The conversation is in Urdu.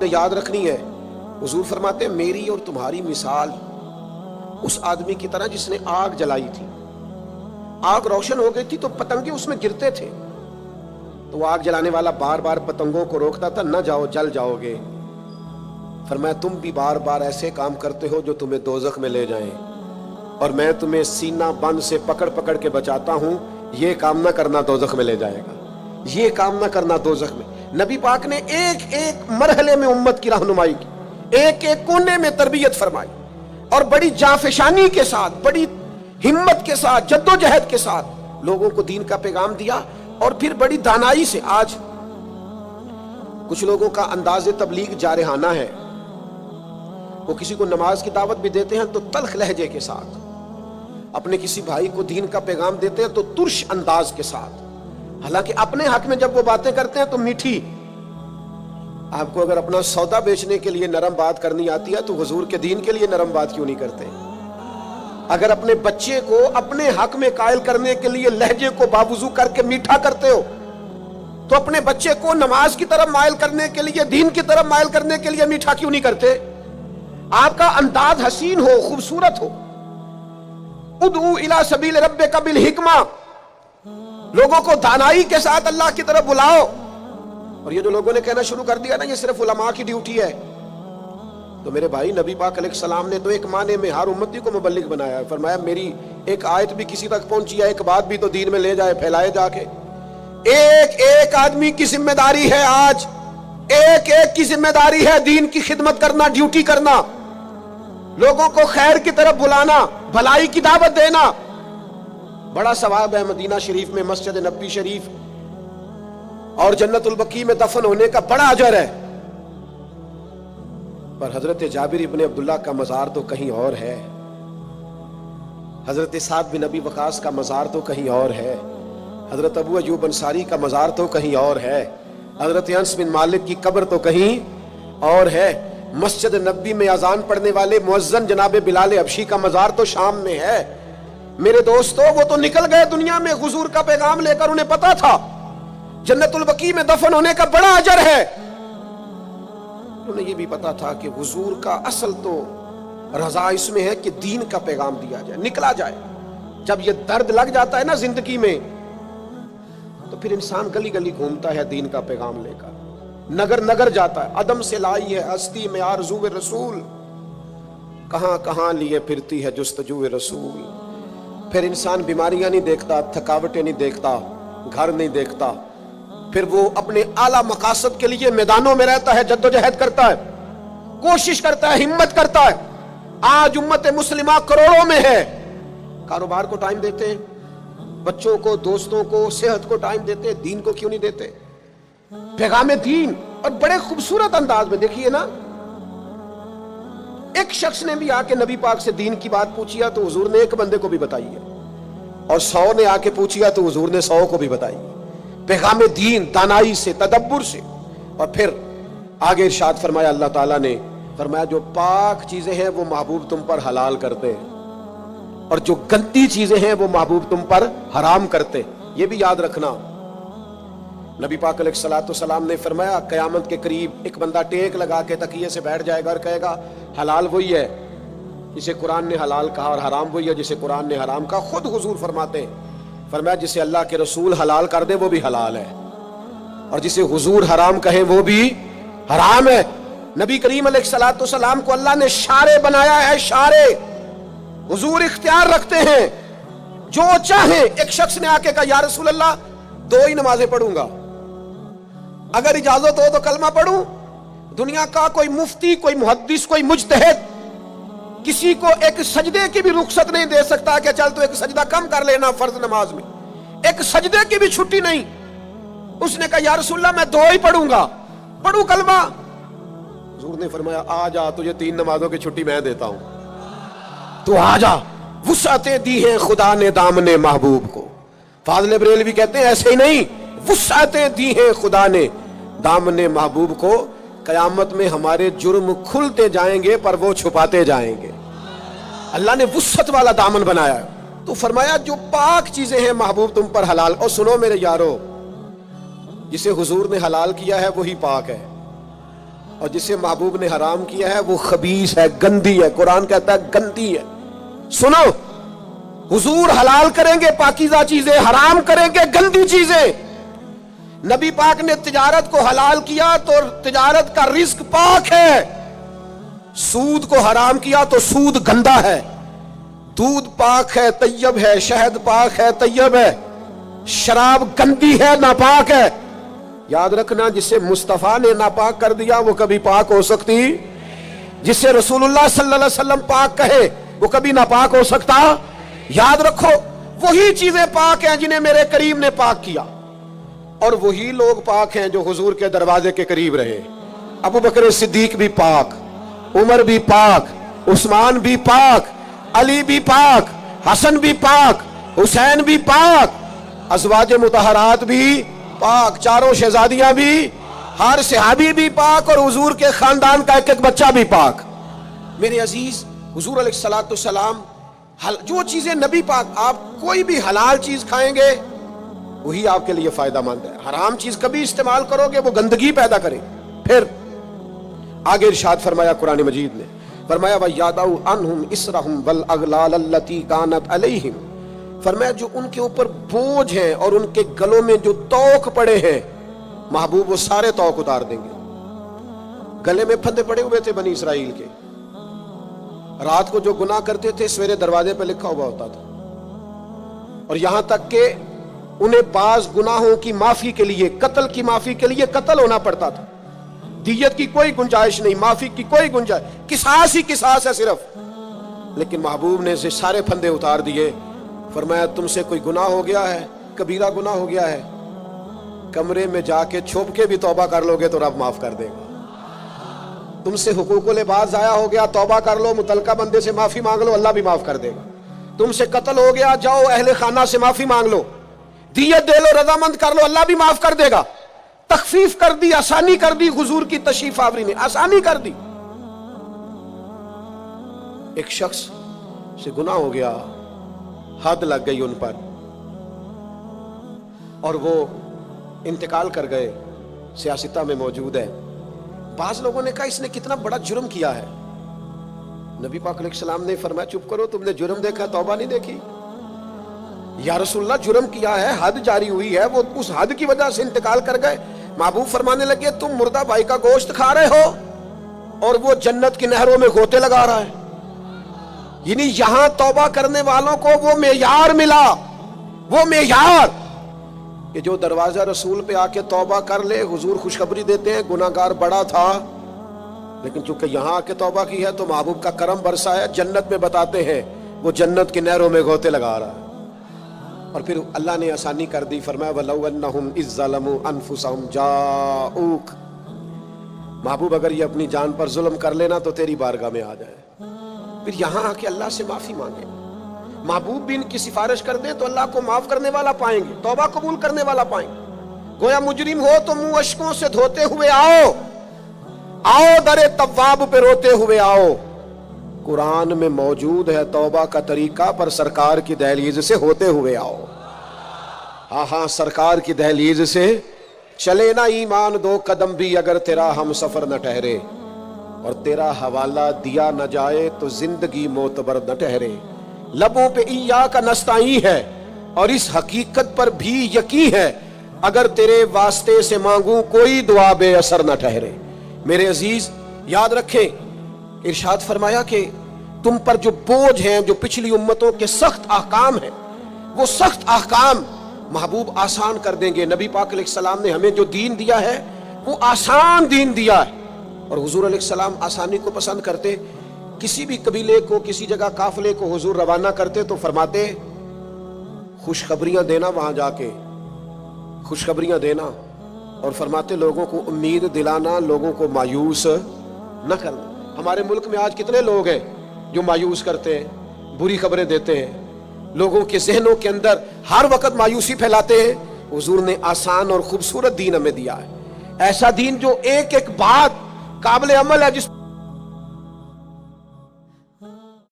یاد رکھنی ہے. حضور فرماتے ہیں میری اور تمہاری مثال اس آدمی کی طرح جس نے آگ جلائی تھی. آگ روشن ہو گئی تھی تو پتنگے اس میں گرتے تھے, تو وہ آگ جلانے والا بار بار پتنگوں کو روکتا تھا, نہ جاؤ جل جاؤ گے. فرمایا تم بھی بار بار ایسے کام کرتے ہو جو تمہیں دوزخ میں لے جائیں, اور میں تمہیں سینہ بند سے پکڑ پکڑ کے بچاتا ہوں. یہ کام نہ کرنا دوزخ میں لے جائے گا, یہ کام نہ کرنا دوزخ میں. نبی پاک نے ایک ایک مرحلے میں امت کی رہنمائی کی, ایک ایک کونے میں تربیت فرمائی, اور بڑی جانفشانی کے ساتھ, بڑی ہمت کے ساتھ, جد و جہد کے ساتھ لوگوں کو دین کا پیغام دیا. اور پھر بڑی دانائی سے, آج کچھ لوگوں کا انداز تبلیغ جارحانہ ہے, وہ کسی کو نماز کی دعوت بھی دیتے ہیں تو تلخ لہجے کے ساتھ, اپنے کسی بھائی کو دین کا پیغام دیتے ہیں تو ترش انداز کے ساتھ, حالانکہ اپنے حق میں جب وہ باتیں کرتے ہیں تو میٹھی. آپ کو اگر اپنا سودا بیچنے کے لیے نرم بات کرنی آتی ہے تو حضور کے دین کے لیے نرم بات کیوں نہیں کرتے؟ اگر اپنے بچے کو اپنے حق میں قائل کرنے کے لیے لہجے کو باوضو کر کے میٹھا کرتے ہو, تو اپنے بچے کو نماز کی طرف مائل کرنے کے لیے, دین کی طرف مائل کرنے کے لیے میٹھا کیوں نہیں کرتے؟ آپ کا انداز حسین ہو, خوبصورت ہو. ادعو الی سبیل ربک بالحکمہ, لوگوں کو دانائی کے ساتھ اللہ کی طرف بلاؤ. اور یہ جو لوگوں نے کہنا شروع کر دیا نا یہ صرف علماء کی ڈیوٹی ہے, تو میرے بھائی نبی پاک علیہ السلام نے تو ایک معنی میں ہر امتی کو مبلغ بنایا ہے. فرمایا میری ایک آیت بھی کسی تک پہنچی ہے, ایک بات بھی تو دین میں لے جائے, پھیلائے جا کے. ایک ایک آدمی کی ذمہ داری ہے, آج ایک ایک کی ذمہ داری ہے دین کی خدمت کرنا, ڈیوٹی کرنا, لوگوں کو خیر کی طرف بلانا, بھلائی کی دعوت دینا. بڑا ثواب ہے مدینہ شریف میں مسجد نبوی شریف اور جنت البقیع میں دفن ہونے کا بڑا اجر ہے, پر حضرت جابر ابن عبداللہ کا مزار تو کہیں اور ہے, حضرت سعد بن ابی وقاص کا مزار تو کہیں اور ہے, حضرت ابو ایوب انصاری کا مزار تو کہیں اور ہے, حضرت انس بن مالک کی قبر تو کہیں اور ہے. مسجد نبوی میں اذان پڑھنے والے مؤذن جناب بلال حبشی کا مزار تو شام میں ہے. میرے دوستو وہ تو نکل گئے دنیا میں حضور کا پیغام لے کر, انہیں پتا تھا جنت البقیع میں دفن ہونے کا بڑا اجر ہے. انہیں یہ بھی پتا تھا کہ حضور کا اصل تو رضا اس میں ہے کہ دین کا پیغام دیا جائے, نکلا جائے. جب یہ درد لگ جاتا ہے نا زندگی میں, تو پھر انسان گلی گلی گھومتا ہے دین کا پیغام لے کر, نگر نگر جاتا ہے. عدم سے لائی ہے ہستی میں آرزو رسول, کہاں کہاں لیے پھرتی ہے جستجو رسول. پھر انسان بیماریاں نہیں دیکھتا, تھکاوٹیں نہیں دیکھتا, گھر نہیں دیکھتا, پھر وہ اپنے اعلیٰ مقاصد کے لیے میدانوں میں رہتا ہے, جد و جہد کرتا ہے, کوشش کرتا ہے, ہمت کرتا ہے. آج امت مسلمہ کروڑوں میں ہے, کاروبار کو ٹائم دیتے ہیں, بچوں کو, دوستوں کو, صحت کو ٹائم دیتے ہیں, دین کو کیوں نہیں دیتے؟ پیغام دین اور بڑے خوبصورت انداز میں دیکھیے نا, ایک شخص نے بھی آ کے نبی پاک سے دین کی بات پوچھی ہے تو حضور نے ایک بندے کو بھی بتائی ہے, اور 100 نے آ کے پوچھی ہے تو حضور نے 100 کو بھی بتائی ہے. پیغام دین دانائی سے, تدبر سے. اور پھر آگے ارشاد فرمایا اللہ تعالیٰ نے, فرمایا جو پاک چیزیں ہیں وہ محبوب تم پر حلال کرتے ہیں, اور جو گندی چیزیں ہیں وہ محبوب تم پر حرام کرتے. یہ بھی یاد رکھنا. نبی پاک علیہ الصلوۃ والسلام نے فرمایا قیامت کے قریب ایک بندہ ٹیک لگا کے تکیے سے بیٹھ جائے گا اور کہے گا حلال وہی ہے جسے قرآن نے حلال کہا, اور حرام وہی ہے جسے قرآن نے حرام کہا. خود حضور فرماتے ہیں, فرمایا جسے اللہ کے رسول حلال کر دے وہ بھی حلال ہے, اور جسے حضور حرام کہیں وہ بھی حرام ہے. نبی کریم علیہ الصلوۃ والسلام کو اللہ نے شارع بنایا ہے, شارع. حضور اختیار رکھتے ہیں, جو چاہیں. ایک شخص نے آ کے کہا یا رسول اللہ 2 ہی نمازیں پڑھوں گا, اگر اجازت ہو تو کلمہ پڑھوں. دنیا کا کوئی مفتی, کوئی محدث, کوئی مجتہد کسی کو ایک سجدے کی بھی رخصت نہیں دے سکتا کہ چل تو ایک سجدہ کم کر لینا فرض نماز میں, ایک سجدے کی بھی چھٹی نہیں. اس نے کہا یا رسول اللہ میں 2 ہی پڑھوں گا, پڑھوں کلمہ. حضور نے فرمایا آ جا, تجھے 3 نمازوں کی چھٹی میں دیتا ہوں, تو آ جا. وسعتیں دی ہیں خدا نے دامن محبوب کو. فاضل بریلوی کہتے ہیں ایسے ہی نہیں, وسعتیں دی ہیں خدا نے دامن محبوب کو. قیامت میں ہمارے جرم کھلتے جائیں گے پر وہ چھپاتے جائیں گے. اللہ نے وسعت والا دامن بنایا ہے. تو فرمایا جو پاک چیزیں ہیں محبوب تم پر حلال. اور سنو میرے یارو, جسے حضور نے حلال کیا ہے وہی پاک ہے, اور جسے محبوب نے حرام کیا ہے وہ خبیث ہے، گندی ہے، قرآن کہتا ہے گندی ہے۔ سنو، حضور حلال کریں گے پاکیزہ چیزیں، حرام کریں گے گندی چیزیں۔ نبی پاک نے تجارت کو حلال کیا تو تجارت کا رزق پاک ہے، سود کو حرام کیا تو سود گندا ہے۔ دودھ پاک ہے، طیب ہے، شہد پاک ہے، طیب ہے، شراب گندی ہے، ناپاک ہے۔ یاد رکھنا، جسے مصطفیٰ نے ناپاک کر دیا وہ کبھی پاک ہو سکتی، جسے رسول اللہ صلی اللہ علیہ وسلم پاک کہے وہ کبھی ناپاک ہو سکتا۔ یاد رکھو، وہی چیزیں پاک ہیں جنہیں میرے کریم نے پاک کیا، اور وہی لوگ پاک ہیں جو حضور کے دروازے کے قریب رہے۔ ابو بکر صدیق بھی پاک، عمر بھی پاک، عثمان بھی پاک، علی بھی پاک، حسن بھی پاک، حسین بھی پاک، ازواج مطہرات بھی پاک، چاروں شہزادیاں بھی، ہر صحابی بھی پاک، اور حضور کے خاندان کا ایک ایک بچہ بھی پاک۔ میرے عزیز، حضور علیہ السلام جو چیزیں نبی پاک، آپ کوئی بھی حلال چیز کھائیں گے وہی آپ کے لیے فائدہ مند ہے۔ حرام چیز کبھی استعمال کرو گے وہ گندگی پیدا کرے۔ پھر آگے ارشاد فرمایا قرآن مجید نے، فرمایا وَيَضَعُ عَنْهُمْ إِصْرَهُمْ وَالْأَغْلَالَ الَّتِي كَانَتْ عَلَيْهِمْ، فرمایا جو ان کے اوپر بوجھ ہیں اور ان کے گلوں میں جو توق پڑے ہیں، محبوب وہ سارے توق اتار دیں گے۔ گلے میں پھندے پڑے ہوئے تھے بنی اسرائیل کے، رات کو جو گناہ کرتے تھے سویرے دروازے پہ لکھا ہوا ہوتا تھا، اور یہاں تک کہ انہیں بعض گناہوں کی معافی کے لیے، قتل کی معافی کے لیے قتل ہونا پڑتا تھا۔ دیت کی کوئی گنجائش نہیں، معافی کی کوئی گنجائش، قصاص ہی قصاص ہے صرف۔ لیکن محبوب نے سارے پھندے اتار دیے، فرمایا تم سے کوئی گناہ ہو گیا ہے، کبیرہ گناہ ہو گیا ہے، کمرے میں جا کے چھپ کے بھی توبہ کر لو گے تو رب معاف کر دے گا۔ تم سے حقوق العباد ضائع ہو گیا، توبہ کر لو، متعلقہ بندے سے معافی مانگ لو، اللہ بھی معاف کر دے گا۔ تم سے قتل ہو گیا، جاؤ اہل خانہ سے معافی مانگ لو، دیت دے لو، رضامند کر لو، اللہ بھی معاف کر دے گا۔ تخفیف کر دی، آسانی کر دی، حضور کی تشریف آوری نے آسانی کر دی۔ ایک شخص سے گناہ ہو گیا، حد لگ گئی ان پر، اور وہ انتقال کر گئے، سیاستہ میں موجود ہے۔ بعض لوگوں نے کہا اس نے کتنا بڑا جرم کیا ہے۔ نبی پاک علیہ السلام نے فرمایا چپ کرو، تم نے جرم دیکھا، توبہ نہیں دیکھی؟ یا رسول اللہ جرم کیا ہے، حد جاری ہوئی ہے، وہ اس حد کی وجہ سے انتقال کر گئے۔ محبوب فرمانے لگے تم مردہ بھائی کا گوشت کھا رہے ہو اور وہ جنت کی نہروں میں غوطے لگا رہا ہے۔ یعنی یہاں توبہ کرنے والوں کو وہ معیار ملا، وہ معیار کہ جو دروازہ رسول پہ آ کے توبہ کر لے، حضور خوشخبری دیتے ہیں گناہگار بڑا تھا لیکن چونکہ یہاں آ کے توبہ کی ہے تو محبوب کا کرم برسا ہے، جنت میں بتاتے ہیں وہ جنت کی نہروں میں غوطے لگا رہا ہے۔ اور پھر اللہ نے آسانی کر دی، فرمایا وَلَوْ أَنَّهُمْ إِذْ ظَلَمُوا أَنفُسَهُمْ جَاءُوكَ، محبوب اگر یہ اپنی جان پر ظلم کر لینا تو تیری بارگاہ میں آ جائے، پھر یہاں آ کے اللہ سے معافی مانگے، محبوب بھی ان کی سفارش کر دیں تو اللہ کو معاف کرنے والا پائیں گے، توبہ قبول کرنے والا پائیں گے۔ گویا مجرم ہو تو منہ اشکوں سے دھوتے ہوئے آؤ، آؤ در تواب پہ روتے ہوئے آؤ۔ قرآن میں موجود ہے توبہ کا طریقہ، پر سرکار کی دہلیز سے ہوتے ہوئے آؤ۔ ہاں ہاں، سرکار کی دہلیز سے چلے نا ایمان دو قدم بھی اگر تیرا ہم سفر نہ ٹھہرے، اور تیرا حوالہ دیا نہ جائے تو زندگی معتبر نہ ٹھہرے۔ لبوں پہ ایاک نستعین ہے اور اس حقیقت پر بھی یقین ہے، اگر تیرے واسطے سے مانگوں کوئی دعا بے اثر نہ ٹھہرے۔ میرے عزیز یاد رکھیں، ارشاد فرمایا کہ تم پر جو بوجھ ہیں، جو پچھلی امتوں کے سخت احکام ہیں، وہ سخت احکام محبوب آسان کر دیں گے۔ نبی پاک علیہ السلام نے ہمیں جو دین دیا ہے وہ آسان دین دیا ہے، اور حضور علیہ السلام آسانی کو پسند کرتے۔ کسی بھی قبیلے کو، کسی جگہ قافلے کو حضور روانہ کرتے تو فرماتے خوشخبریاں دینا، وہاں جا کے خوشخبریاں دینا، اور فرماتے لوگوں کو امید دلانا، لوگوں کو مایوس نہ کرنا۔ ہمارے ملک میں آج کتنے لوگ ہیں جو مایوس کرتے ہیں، بری خبریں دیتے ہیں، لوگوں کے ذہنوں کے اندر ہر وقت مایوسی پھیلاتے ہیں۔ حضور نے آسان اور خوبصورت دین ہمیں دیا ہے، ایسا دین جو ایک ایک بات قابل عمل ہے، جس